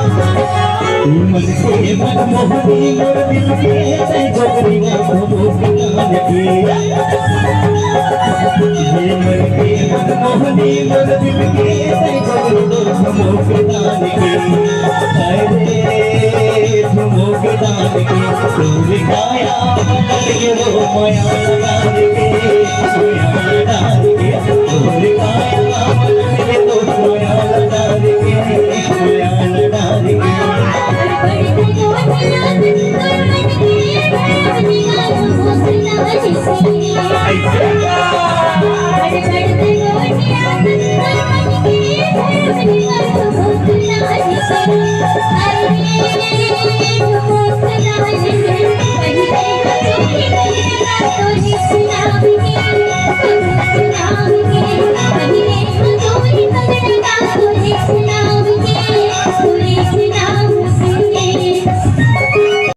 मन के मन मोहनी मोर दिल के ते जोगरी मन के ये मन के मन मोहनी मोर दिल के ते जोगरी के अरे झुमोक दान के तूर गाया मन के रो माया दान के तूर गाया मन के तो माया दान के Thank you.